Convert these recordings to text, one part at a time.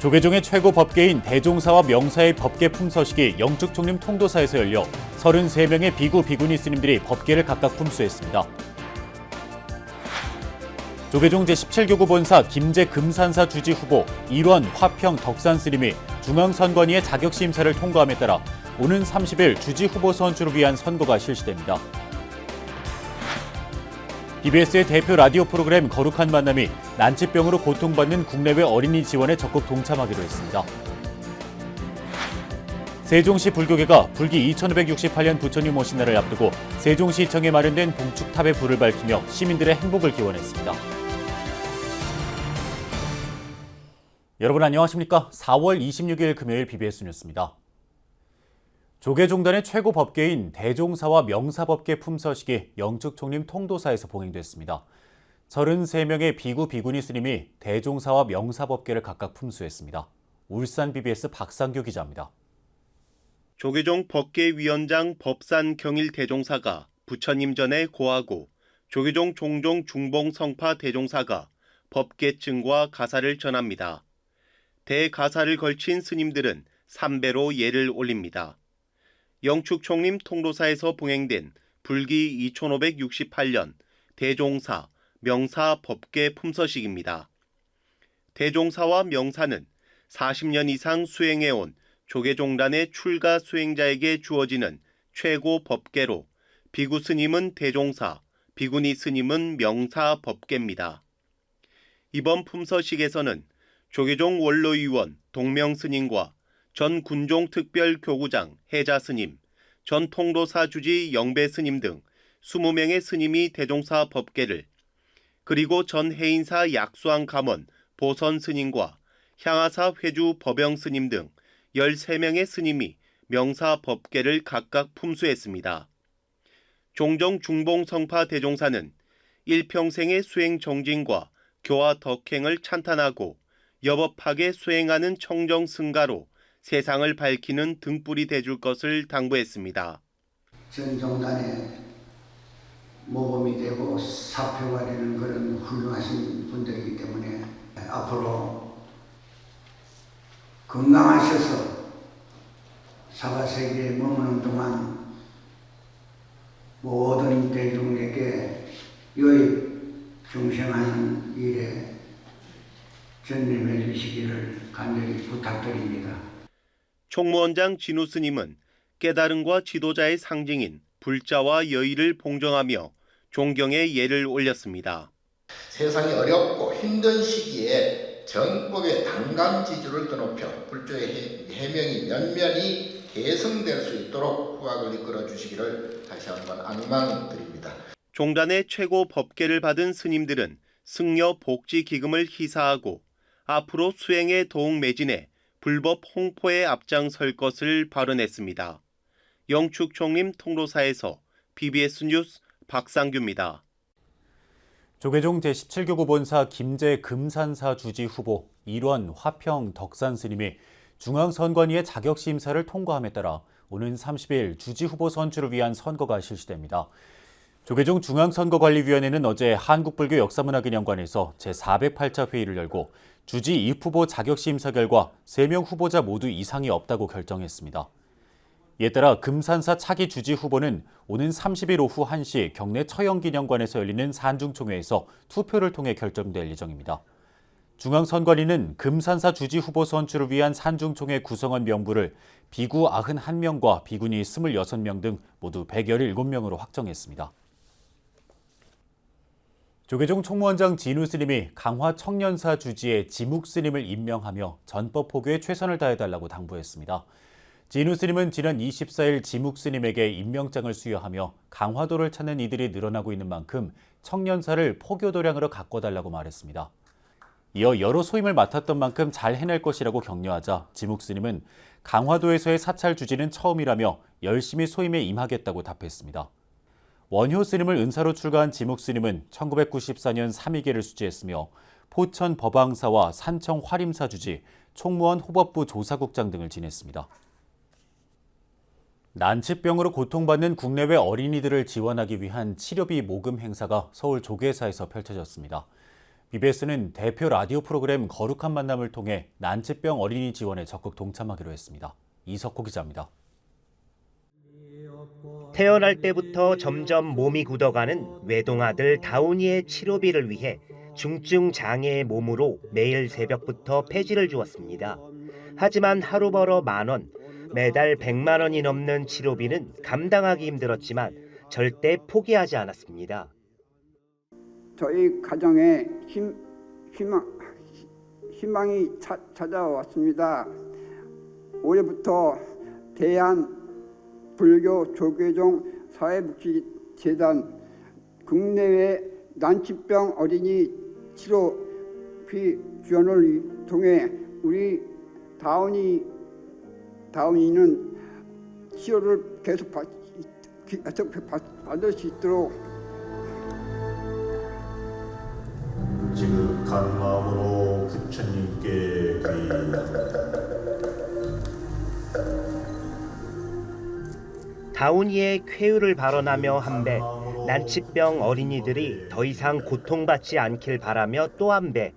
조계종의 최고 법계인 대종사와 명사의 법계 품서식이 영축총림 통도사에서 열려 33명의 비구 비구니 스님들이 법계를 각각 품수했습니다. 조계종 제17교구 본사 김제 금산사 주지 후보 일원 화평 덕산 스님이 중앙선관위의 자격심사를 통과함에 따라 오는 30일 주지 후보 선출을 위한 선거가 실시됩니다. TBS의 대표 라디오 프로그램 거룩한 만남이 난치병으로 고통받는 국내외 어린이 지원에 적극 동참하기로 했습니다. 세종시 불교계가 불기 2568년 부처님 오신 날을 앞두고 세종시청에 마련된 봉축탑에 불을 밝히며 시민들의 행복을 기원했습니다. 여러분 안녕하십니까? 4월 26일 금요일 BBS 뉴스입니다. 조계종단의 최고 법계인 대종사와 명사법계 품서식이 영축총림 통도사에서 봉행됐습니다. 33명의 비구 비구니 스님이 대종사와 명사법계를 각각 품수했습니다. 울산 BBS 박상규 기자입니다. 조계종 법계위원장 법산 경일 대종사가 부처님 전에 고하고 조계종 종종 중봉 성파 대종사가 법계증과 가사를 전합니다. 대가사를 걸친 스님들은 3배로 예를 올립니다. 영축총림 통도사에서 봉행된 불기 2568년 대종사, 명사 법계 품서식입니다. 대종사와 명사는 40년 이상 수행해온 조계종단의 출가 수행자에게 주어지는 최고 법계로 비구 스님은 대종사, 비구니 스님은 명사 법계입니다. 이번 품서식에서는 조계종 원로의원 동명 스님과 전 군종 특별교구장 해자 스님, 전 통도사 주지 영배 스님 등 20명의 스님이 대종사 법계를, 그리고 전 해인사 약수왕 감원 보선 스님과 향하사 회주 법영 스님 등 13명의 스님이 명사 법계를 각각 품수했습니다. 종종 중봉 성파 대종사는 일평생의 수행 정진과 교화 덕행을 찬탄하고 여법하게 수행하는 청정 승가로 세상을 밝히는 등불이 되줄 것을 당부했습니다. 전 종단의 모범이 되고 사표가 되는 그런 훌륭하신 분들이기 때문에 앞으로 건강하셔서 사바세계에 머무는 동안 모든 대중에게 유익 중생하는 일에 전념해 주시기를 간절히 부탁드립니다. 총무원장 진우 스님은 깨달음과 지도자의 상징인 불자와 여의를 봉정하며 존경의 예를 올렸습니다. 세상이 어렵고 힘든 시기에 정법의 단감 지주를 드높여 불조의 해명이 면면히 개성될 수 있도록 후학을 이끌어 주시기를 다시 한번 안망드립니다. 종단의 최고 법계를 받은 스님들은 승려 복지 기금을 희사하고 앞으로 수행에 도움 매진해 불법 홍포에 앞장설 것을 발언했습니다. 영축총림 통도사에서 BBS 뉴스 박상규입니다. 조계종 제17교구 본사 김제 금산사 주지 후보 일원 화평 덕산 스님이 중앙선관위의 자격심사를 통과함에 따라 오는 30일 주지 후보 선출을 위한 선거가 실시됩니다. 조계종 중앙선거관리위원회는 어제 한국불교 역사문화기념관에서 제408차 회의를 열고 주지 2후보 자격심사 결과 3명 후보자 모두 이상이 없다고 결정했습니다. 이에 따라 금산사 차기 주지 후보는 오는 30일 오후 1시 경내 처형기념관에서 열리는 산중총회에서 투표를 통해 결정될 예정입니다. 중앙선관위는 금산사 주지 후보 선출을 위한 산중총회 구성원 명부를 비구 91명과 비구니 26명 등 모두 117명으로 확정했습니다. 조계종 총무원장 진우 스님이 강화 청년사 주지에 지묵 스님을 임명하며 전법 포교에 최선을 다해달라고 당부했습니다. 진우 스님은 지난 24일 지묵 스님에게 임명장을 수여하며 강화도를 찾는 이들이 늘어나고 있는 만큼 청년사를 포교도량으로 가꿔달라고 말했습니다. 이어 여러 소임을 맡았던 만큼 잘 해낼 것이라고 격려하자 지묵 스님은 강화도에서의 사찰 주지는 처음이라며 열심히 소임에 임하겠다고 답했습니다. 원효 스님을 은사로 출가한 지묵 스님은 1994년 3위계를 수지했으며 포천 법왕사와 산청 화림사 주지, 총무원 호법부 조사국장 등을 지냈습니다. 난치병으로 고통받는 국내외 어린이들을 지원하기 위한 치료비 모금 행사가 서울 조계사에서 펼쳐졌습니다. BBS는 대표 라디오 프로그램 거룩한 만남을 통해 난치병 어린이 지원에 적극 동참하기로 했습니다. 이석호 기자입니다. 태어날 때부터 점점 몸이 굳어가는 외동아들 다운이의 치료비를 위해 중증 장애의 몸으로 매일 새벽부터 폐지를 주었습니다. 하지만 하루 벌어 10,000원, 매달 100만 원이 넘는 치료비는 감당하기 힘들었지만 절대 포기하지 않았습니다. 저희 가정에 희망이 찾아왔습니다. 올해부터 대한 불교 조계종 사회복지재단 국내외 난치병 어린이 치료비 지원을 통해 우리 다운이는 치료를 계속 받을 수 있도록 지극한 마음으로 부처님께 귀의합니다. 다운이의 쾌유를 발언하며 한 배, 난치병 어린이들이 더 이상 고통받지 않길 바라며 또 한 배,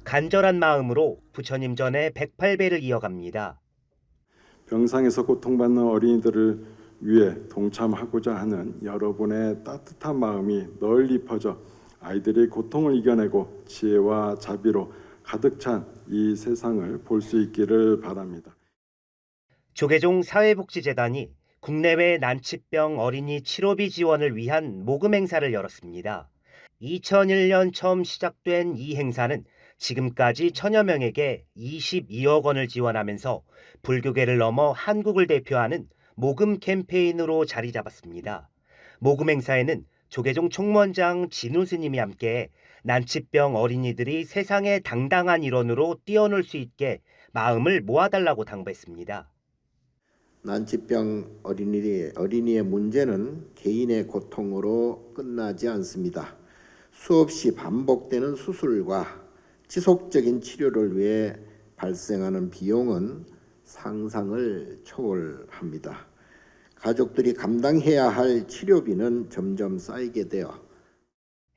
간절한 마음으로 부처님 전에 108배를 이어갑니다. 병상에서 고통받는 어린이들을 위해 동참하고자 하는 여러분의 따뜻한 마음이 널리 퍼져 아이들의 고통을 이겨내고 지혜와 자비로 가득 찬 이 세상을 볼 수 있기를 바랍니다. 조계종 사회복지재단이 국내외 난치병 어린이 치료비 지원을 위한 모금 행사를 열었습니다. 2001년 처음 시작된 이 행사는 지금까지 1,000여 명에게 22억 원을 지원하면서 불교계를 넘어 한국을 대표하는 모금 캠페인으로 자리 잡았습니다. 모금 행사에는 조계종 총무원장 진우 스님이 함께 난치병 어린이들이 세상의 당당한 일원으로 뛰어놀 수 있게 마음을 모아달라고 당부했습니다. 난치병 어린이의 문제는 개인의 고통으로 끝나지 않습니다. 수없이 반복되는 수술과 지속적인 치료를 위해 발생하는 비용은 상상을 초월합니다. 가족들이 감당해야 할 치료비는 점점 쌓이게 되어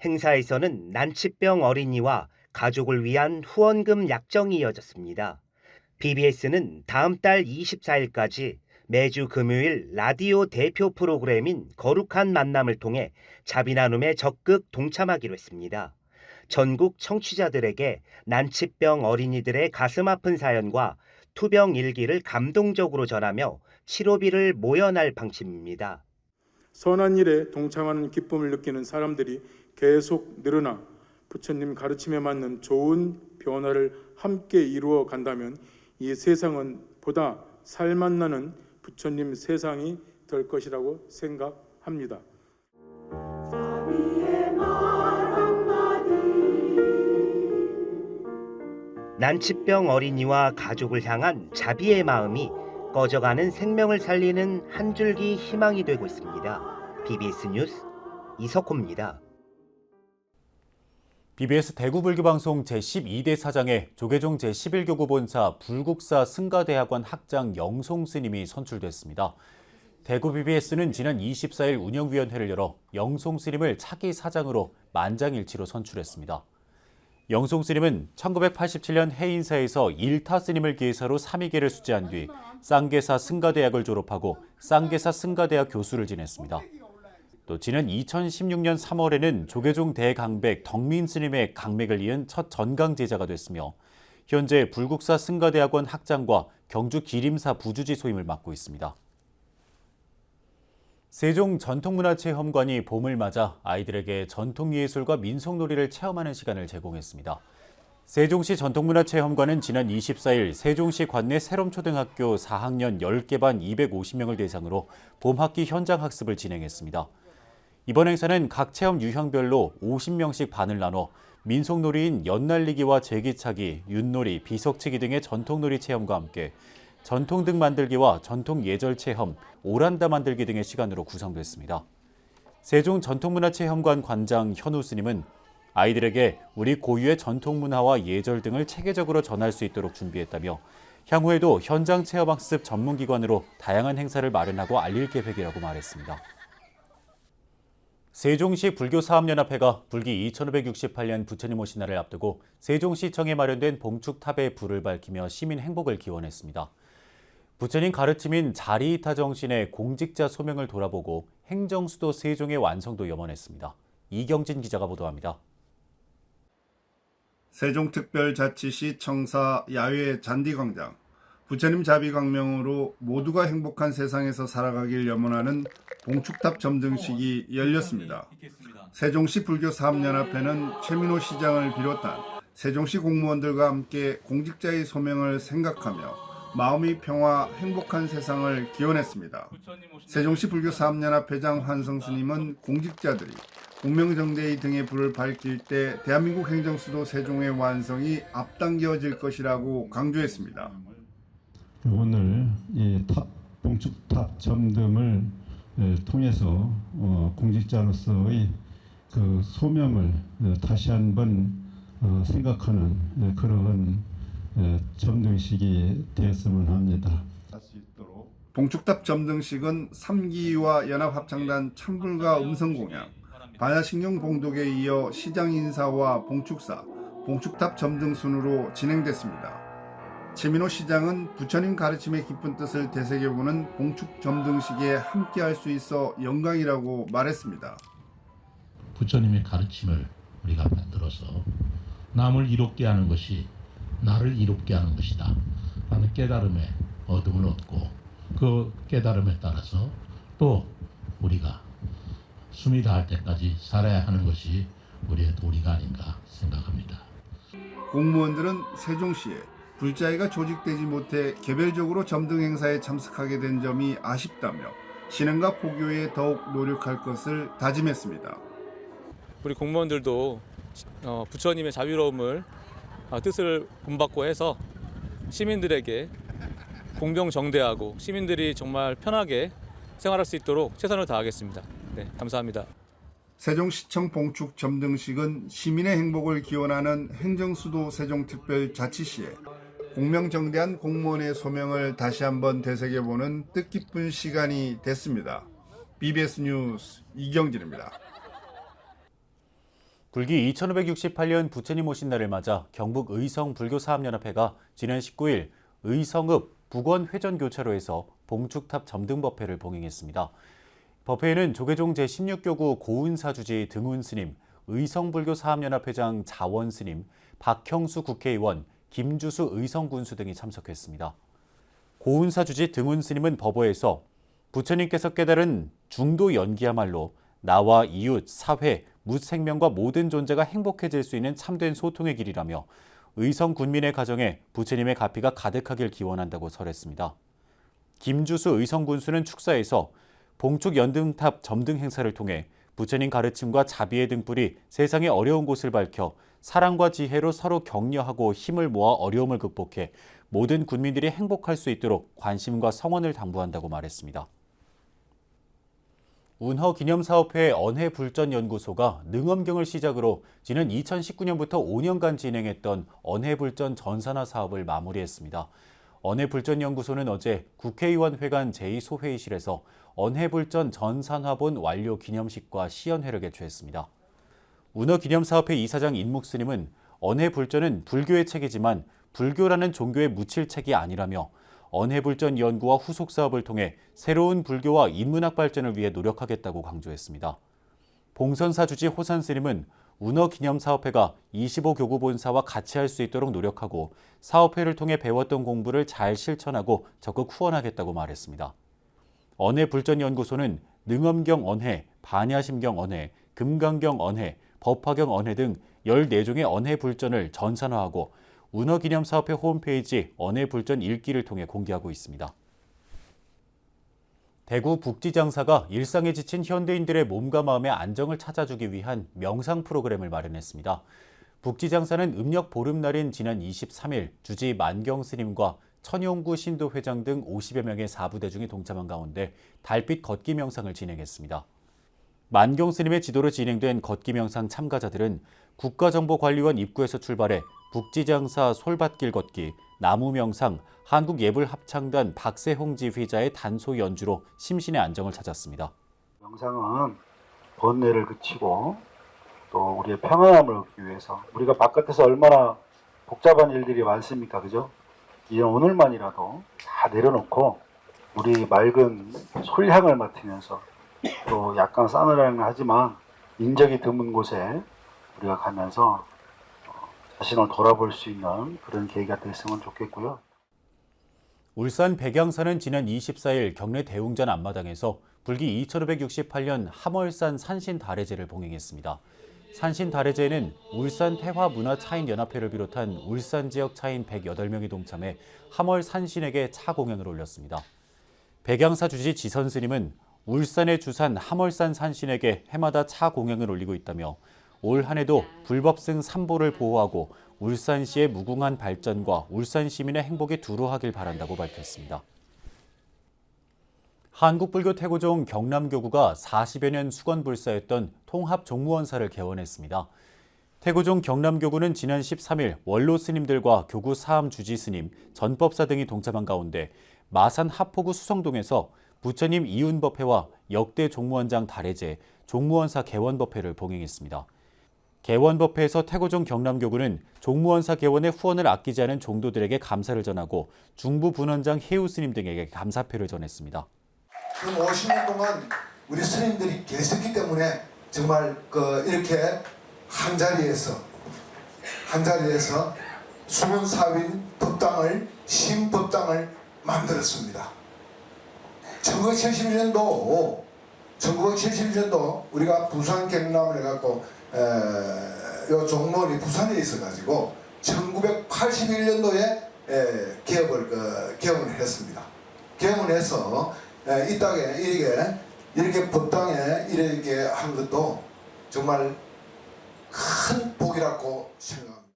행사에서는 난치병 어린이와 가족을 위한 후원금 약정이 이어졌습니다. BBS는 다음 달 24일까지 매주 금요일 라디오 대표 프로그램인 거룩한 만남을 통해 자비 나눔에 적극 동참하기로 했습니다. 전국 청취자들에게 난치병 어린이들의 가슴 아픈 사연과 투병 일기를 감동적으로 전하며 치료비를 모연할 방침입니다. 선한 일에 동참하는 기쁨을 느끼는 사람들이 계속 늘어나 부처님 가르침에 맞는 좋은 변화를 함께 이루어 간다면 이 세상은 보다 살맛나는 부처님 세상이 될 것이라고 생각합니다. 난치병 어린이와 가족을 향한 자비의 마음이 꺼져가는 생명을 살리는 한 줄기 희망이 되고 있습니다. BBS 뉴스 이석호입니다. BBS 대구불교방송 제12대 사장에 조계종 제11교구 본사 불국사 승가대학원 학장 영송 스님이 선출됐습니다. 대구 BBS는 지난 24일 운영위원회를 열어 영송 스님을 차기 사장으로 만장일치로 선출했습니다. 영송 스님은 1987년 해인사에서 일타 스님을 기회사로 3위계를 수재한 뒤 쌍계사 승가대학을 졸업하고 쌍계사 승가대학 교수를 지냈습니다. 또 지난 2016년 3월에는 조계종 대강백 덕민 스님의 강맥을 이은 첫 전강 제자가 됐으며 현재 불국사 승가대학원 학장과 경주 기림사 부주지 소임을 맡고 있습니다. 세종 전통문화체험관이 봄을 맞아 아이들에게 전통예술과 민속놀이를 체험하는 시간을 제공했습니다. 세종시 전통문화체험관은 지난 24일 세종시 관내 세롬초등학교 4학년 10개 반 250명을 대상으로 봄학기 현장 학습을 진행했습니다. 이번 행사는 각 체험 유형별로 50명씩 반을 나눠 민속놀이인 연날리기와 제기차기, 윷놀이, 비석치기 등의 전통놀이 체험과 함께 전통등 만들기와 전통 예절 체험, 오란다 만들기 등의 시간으로 구성됐습니다. 세종 전통문화체험관 관장 현우 스님은 아이들에게 우리 고유의 전통문화와 예절 등을 체계적으로 전할 수 있도록 준비했다며 향후에도 현장 체험학습 전문기관으로 다양한 행사를 마련하고 알릴 계획이라고 말했습니다. 세종시 불교사업연합회가 불기 2568년 부처님 오신 날을 앞두고 세종시청에 마련된 봉축탑에 불을 밝히며 시민 행복을 기원했습니다. 부처님 가르침인 자리이타 정신의 공직자 소명을 돌아보고 행정수도 세종의 완성도 염원했습니다. 이경진 기자가 보도합니다. 세종특별자치시 청사 야외 잔디광장, 부처님 자비광명으로 모두가 행복한 세상에서 살아가길 염원하는 봉축탑 점등식이 열렸습니다. 세종시 불교사업연합회는 최민호 시장을 비롯한 세종시 공무원들과 함께 공직자의 소명을 생각하며 마음의 평화, 행복한 세상을 기원했습니다. 세종시 불교사업연합회장 환성 스님은 공직자들이 공명정대의 등의 불을 밝힐 때 대한민국 행정수도 세종의 완성이 앞당겨질 것이라고 강조했습니다. 오늘 이 봉축탑 점등을 통해서 공직자로서의 그 소명을 다시 한번 생각하는 그런 점등식이 되었으면 합니다. 봉축탑 점등식은 3기와 연합합창단 찬불과 음성공양, 반야신경 봉독에 이어 시장 인사와 봉축사, 봉축탑 점등 순으로 진행됐습니다. 최민호 시장은 부처님 가르침의 깊은 뜻을 되새겨보는 봉축 점등식에 함께할 수 있어 영광이라고 말했습니다. 부처님의 가르침을 우리가 만들어서 남을 이롭게 하는 것이 나를 이롭게 하는 것이다 라는 깨달음에 얻음을 얻고 그 깨달음에 따라서 또 우리가 숨이 닿을 때까지 살아야 하는 것이 우리의 도리가 아닌가 생각합니다. 공무원들은 세종시에 불자위가 조직되지 못해 개별적으로 점등 행사에 참석하게 된 점이 아쉽다며 신흥과 포교에 더욱 노력할 것을 다짐했습니다. 우리 공무원들도 부처님의 자비로움을 뜻을 본받고 해서 시민들에게 공경정대하고 시민들이 정말 편하게 생활할 수 있도록 최선을 다하겠습니다. 네, 감사합니다. 세종시청 봉축 점등식은 시민의 행복을 기원하는 행정수도 세종특별자치시에 공명정대한 공무원의 소명을 다시 한번 되새겨보는 뜻깊은 시간이 됐습니다. BBS 뉴스 이경진입니다. 불기 2568년 부처님 오신 날을 맞아 경북 의성 불교사업연합회가 지난 19일 의성읍 북원회전교차로에서 봉축탑 점등법회를 봉행했습니다. 법회에는 조계종 제16교구 고은사주지 등운스님, 의성불교사업연합회장 자원스님, 박형수 국회의원, 김주수 의성군수 등이 참석했습니다. 고은사주지 등운스님은 법회에서 부처님께서 깨달은 중도 연기야말로 나와 이웃, 사회, 무생명과 모든 존재가 행복해질 수 있는 참된 소통의 길이라며 의성 군민의 가정에 부처님의 가피가 가득하길 기원한다고 설했습니다. 김주수 의성군수는 축사에서 봉축 연등탑 점등 행사를 통해 부처님 가르침과 자비의 등불이 세상의 어려운 곳을 밝혀 사랑과 지혜로 서로 격려하고 힘을 모아 어려움을 극복해 모든 군민들이 행복할 수 있도록 관심과 성원을 당부한다고 말했습니다. 운허기념사업회 언해불전연구소가 능엄경을 시작으로 지난 2019년부터 5년간 진행했던 언해불전 전산화 사업을 마무리했습니다. 언해불전연구소는 어제 국회의원회관 제2소회의실에서 언해불전 전산화본 완료 기념식과 시연회를 개최했습니다. 운허기념사업회 이사장 인묵스님은 언해불전은 불교의 책이지만 불교라는 종교에 묻힐 책이 아니라며 언해불전 연구와 후속 사업을 통해 새로운 불교와 인문학 발전을 위해 노력하겠다고 강조했습니다. 봉선사주지 호산스님은 운허기념사업회가 25교구 본사와 같이 할 수 있도록 노력하고 사업회를 통해 배웠던 공부를 잘 실천하고 적극 후원하겠다고 말했습니다. 언해불전연구소는 능엄경 언해, 반야심경 언해, 금강경 언해, 법화경 언해 등 14종의 언해불전을 전산화하고 운허기념사업회 홈페이지 언해불전 읽기를 통해 공개하고 있습니다. 대구 북지장사가 일상에 지친 현대인들의 몸과 마음의 안정을 찾아주기 위한 명상 프로그램을 마련했습니다. 북지장사는 음력 보름날인 지난 23일 주지 만경 스님과 천용구 신도회장 등 50여 명의 사부대중이 동참한 가운데 달빛 걷기 명상을 진행했습니다. 만경 스님의 지도로 진행된 걷기 명상 참가자들은 국가정보관리원 입구에서 출발해 북지장사 솔밭길 걷기, 나무명상, 한국예불합창단 박세홍 지휘자의 단소 연주로 심신의 안정을 찾았습니다. 명상은 번뇌를 그치고 또 우리의 평안함을 얻기 위해서 우리가 바깥에서 얼마나 복잡한 일들이 많습니까? 그죠? 이제 오늘만이라도 다 내려놓고 우리 맑은 솔향을 맡으면서 또 약간 싸늘하긴 하지만 인적이 드문 곳에 우리가 가면서 자신을 돌아볼 수 있는 그런 계기가 됐으면 좋겠고요. 울산 백양사는 지난 24일 경내 대웅전 앞마당에서 불기 2568년 함월산 산신다래제를 봉행했습니다. 산신다래제에는 울산 태화문화차인연합회를 비롯한 울산 지역 차인 108명이 동참해 함월 산신에게 차 공양을 올렸습니다. 백양사 주지 지선 스님은 울산의 주산 함월산 산신에게 해마다 차 공양을 올리고 있다며 올 한 해도 불법승 삼보를 보호하고 울산시의 무궁한 발전과 울산 시민의 행복에 두루하길 바란다고 밝혔습니다. 한국불교 태고종 경남교구가 40여 년 수건불사였던 통합종무원사를 개원했습니다. 태고종 경남교구는 지난 13일 원로 스님들과 교구 사암 주지 스님, 전법사 등이 동참한 가운데 마산 하포구 수성동에서 부처님 이윤법회와 역대 종무원장 달해제, 종무원사 개원법회를 봉행했습니다. 개원법회에서 태고종 경남교구는 종무원사 개원의 후원을 아끼지 않은 종도들에게 감사를 전하고 중부분원장 해우 스님 등에게 감사표를 전했습니다. 그 50년 동안 우리 스님들이 계셨기 때문에 정말 이렇게 한 자리에서 수문사위인 법당을 신법당을 만들었습니다. 1971년도 우리가 부산 경남을 해갖고 요 종무원이 부산에 있어가지고 1981년도에 개업을 했습니다. 개업을 해서 이 땅에 이렇게 법당에 이렇게 한 것도 정말 큰 복이라고 생각합니다.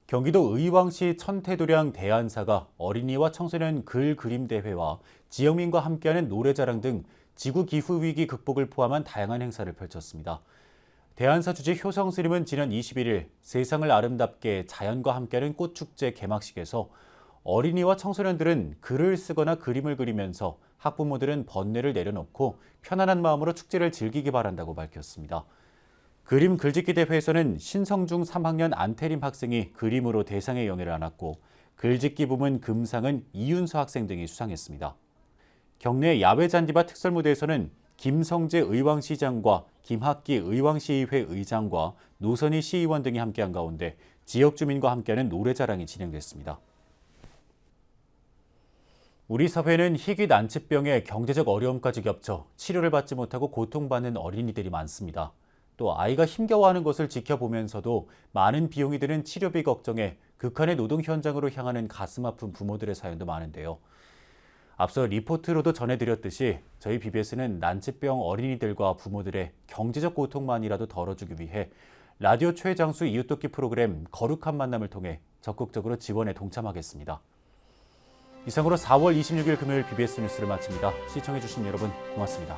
경기도 의왕시 천태도량 대안사가 어린이와 청소년 글 그림 대회와 지역민과 함께하는 노래자랑 등 지구기후위기 극복을 포함한 다양한 행사를 펼쳤습니다. 대안사 주지 효성 스님은 지난 21일 세상을 아름답게 자연과 함께하는 꽃축제 개막식에서 어린이와 청소년들은 글을 쓰거나 그림을 그리면서 학부모들은 번뇌를 내려놓고 편안한 마음으로 축제를 즐기기 바란다고 밝혔습니다. 그림 글짓기 대회에서는 신성중 3학년 안태림 학생이 그림으로 대상의 영예를 안았고 글짓기 부문 금상은 이윤서 학생 등이 수상했습니다. 경내 야외 잔디밭 특설 무대에서는 김성재 의왕시장과 김학기 의왕시의회 의장과 노선희 시의원 등이 함께한 가운데 지역 주민과 함께하는 노래자랑이 진행됐습니다. 우리 사회는 희귀 난치병에 경제적 어려움까지 겹쳐 치료를 받지 못하고 고통받는 어린이들이 많습니다. 또 아이가 힘겨워하는 것을 지켜보면서도 많은 비용이 드는 치료비 걱정에 극한의 노동 현장으로 향하는 가슴 아픈 부모들의 사연도 많은데요. 앞서 리포트로도 전해드렸듯이 저희 BBS는 난치병 어린이들과 부모들의 경제적 고통만이라도 덜어주기 위해 라디오 최장수 이웃돕기 프로그램 거룩한 만남을 통해 적극적으로 지원에 동참하겠습니다. 이상으로 4월 26일 금요일 BBS 뉴스를 마칩니다. 시청해주신 여러분 고맙습니다.